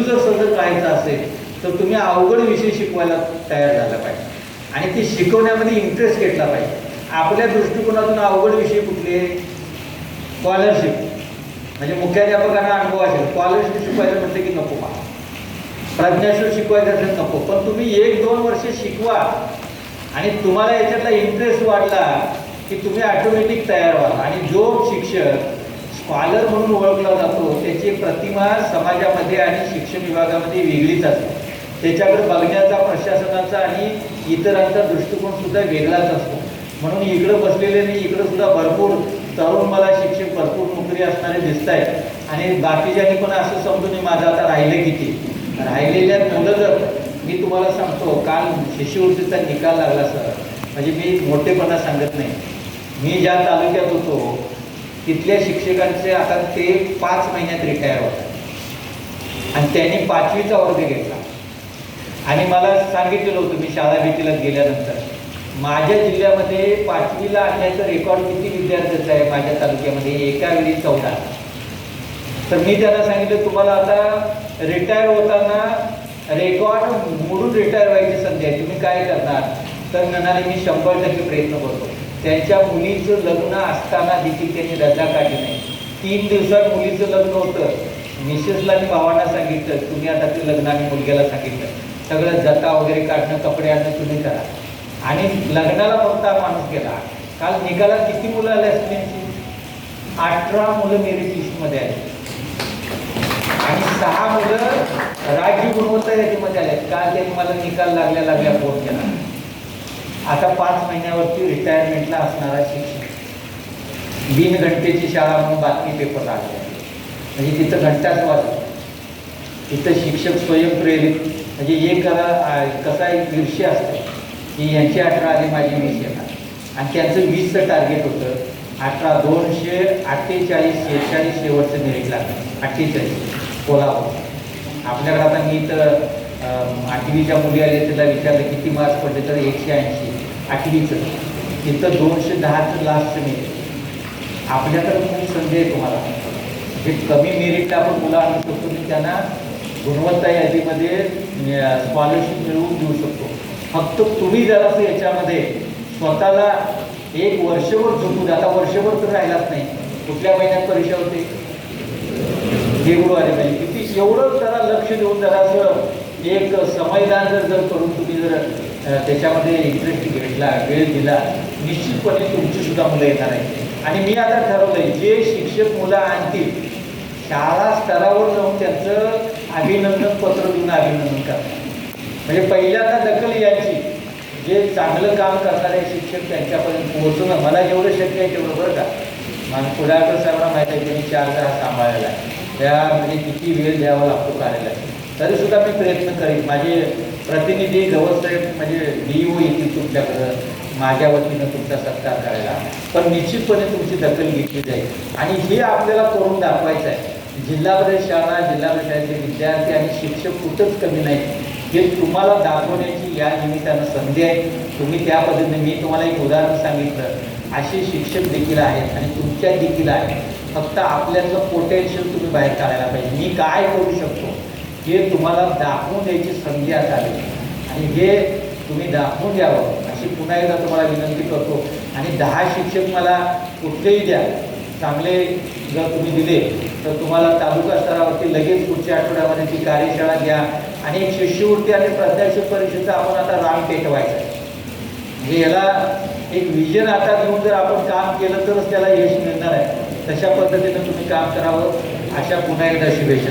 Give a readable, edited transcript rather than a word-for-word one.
जर सतत राहायचं असेल तर तुम्ही अवघड विषय शिकवायला तयार झाला पाहिजे आणि ते शिकवण्यामध्ये इंटरेस्ट घेतला पाहिजे. आपल्या दृष्टिकोनातून अवघड विषय कुठले? स्कॉलरशिप, म्हणजे मुख्याध्यापकांना अनुभव असेल, स्कॉलरशिप शिकवायचं म्हटलं की नको मला, प्रज्ञाशोध शिकवायचं असेल नको, पण तुम्ही 1-2 वर्ष शिकवा आणि तुम्हाला याच्यातला इंटरेस्ट वाढला की तुम्ही ऑटोमॅटिक तयार व्हाल. आणि जो शिक्षक स्कॉलर म्हणून ओळखला जातो त्याची प्रतिमा समाजामध्ये आणि शिक्षण विभागामध्ये वेगळीच असते. त्याच्याकडे बघण्याचा प्रशासनाचा आणि इतरांचा दृष्टिकोनसुद्धा वेगळाच असतो. म्हणून इकडं बसलेले नाही, इकडं सुद्धा भरपूर तरुण मला शिक्षक भरपूर नोकरी असणारे दिसत आहेत आणि बाकीच्यांनी पण असं समजून माझं आता राहिलं किती. राहिलेल्या मुलं जर मी तुम्हाला सांगतो, काल शिष्यवृत्तीचा निकाल लागला सर, म्हणजे मी मोठेपणा सांगत नाही, मी ज्या तालुक्यात होतो तिथल्या शिक्षकांचे आता ते 5 महिन्यात रिटायर होतात आणि त्यांनी 5वीचा वर्ग घेतला आणि मला सांगितलेलं होतं मी शाळा भेटीला गेल्यानंतर माझ्या जिल्ह्यामध्ये 5वीला आणण्याचं रेकॉर्ड किती विद्यार्थ्यांचं आहे माझ्या तालुक्यामध्ये, एका वेळी 14. तर मी त्यांना सांगितलं तुम्हाला आता रिटायर होताना रेकॉर्ड मोडून रिटायर व्हायची संधी आहे, तुम्ही काय करणार? तर म्हणाले मी 100% प्रयत्न करतो. त्यांच्या मुलीचं लग्न असताना देखील त्यांनी रजा काढली नाही. 3 दिवसात मुलीचं लग्न होतं. मिसेसला मी भावांना सांगितलं तुम्ही आता ते लग्न आणि मुलग्याला सांगितलं सगळं जता वगैरे काढणं कपडे आणणं तुम्ही करा आणि लग्नाला फक्त माणूस गेला. काल निकालात किती मुलं आले असतील त्यांची? 18 मुलं मेरिट लिस्टमध्ये आली आणि 6 मुलं राज्य गुणवत्ता यादीमध्ये आले. काल त्यांनी मला निकाल लागल्या फोन केला. आता 5 महिन्यावरती रिटायरमेंटला असणारा शिक्षक, बिनघंटेची शाळा म्हणून बातमी पेपर लागले, म्हणजे तिथं घंटाच वाजत. तिथं शिक्षक स्वयंप्रेरित, म्हणजे एक कसा एक ईर्ष्य असते की यांची 18 आली माझी 20 येणार आणि त्यांचं 20चं टार्गेट होतं. 18 248 46 शेवटचं मेरिट लागलं, 48 कोल्हापूर. आपल्याकडे आता मी तर 8वीच्या मुली आले त्याला विचारलं किती मार्क्स पडले तर 180 8वीचं, तिथं 210चं लास्टचं मेरिट. आपल्याकडे खूप संधी आहे तुम्हाला, म्हणजे कमी मेरिटला आपण मुलं आणू शकतो की त्यांना गुणवत्ता यादीमध्ये स्कॉलरशिप मिळवून देऊ शकतो. फक्त तुम्ही जरासं याच्यामध्ये स्वतःला 1 वर्षभर झोपू द्या. आता वर्षभर तर राहिलाच नाही, कुठल्या महिन्यात परीक्षा होते? फेब्रुवारी मध्ये. किती एवढं जरा लक्ष देऊन जरासं एक समयदान जर करून तुम्ही जर त्याच्यामध्ये इंटरेस्ट घेतला, वेळ दिला, निश्चितपणे तुमची सुद्धा मुलं येणार आहे. आणि मी आता ठरवलंय जे शिक्षक मुलं आणतील शाळा स्तरावर जाऊन त्यांचं अभिनंदन पत्र देऊन अभिनंदन करणार. म्हणजे पहिल्यांदा दखल याची, जे चांगलं काम करणारे शिक्षक त्यांच्यापर्यंत पोहोचणं मला जेवढं शक्य आहे तेवढं. बरं का, मला पुढाकर साहेबांना माहीत आहे त्यांनी 4 तास सांभाळायला, त्यामध्ये किती वेळ द्यावा लागतो कार्यालयात, तरीसुद्धा मी प्रयत्न करेन. माझे प्रतिनिधी गवतसाहेब म्हणजे DO येतील तुमच्याकडं माझ्या वतीनं तुमचा सत्कार करायला, पण निश्चितपणे तुमची दखल घेतली जाईल. आणि हे आपल्याला करून दाखवायचं आहे. जिल्हा परिषद शाळा, जिल्हा परिषदेचे विद्यार्थी आणि शिक्षक कुठंच कमी नाही, हे तुम्हाला दाखवण्याची या निमित्तानं संधी आहे. तुम्ही त्या पद्धतीने, मी तुम्हाला एक उदाहरण सांगितलं, असे शिक्षक देखील आहेत आणि तुमच्यात देखील आहेत. फक्त आपल्यातलं पोटेन्शियल तुम्ही बाहेर काढायला पाहिजे. मी काय करू शकतो हे तुम्हाला दाखवून द्यायची संधी असावी आणि हे तुम्ही दाखवून द्यावं अशी पुन्हा एकदा तुम्हाला विनंती करतो. आणि 10 शिक्षक मला कुठलेही द्या, चांगले जर तुम्ही दिले तर तुम्हाला तालुका स्तरावरती लगेच पुढच्या आठवड्यामध्ये ती कार्यशाळा घ्या आणि एक शिष्यवृत्ती आणि प्रत्यक्ष परीक्षेचा आपण आता रांग पेटवायचा आहे. म्हणजे याला एक विजन आता घेऊन जर आपण काम केलं तरच त्याला यश मिळणार आहे. तशा पद्धतीनं तुम्ही काम करावं अशा पुन्हा एकदा शुभेच्छा.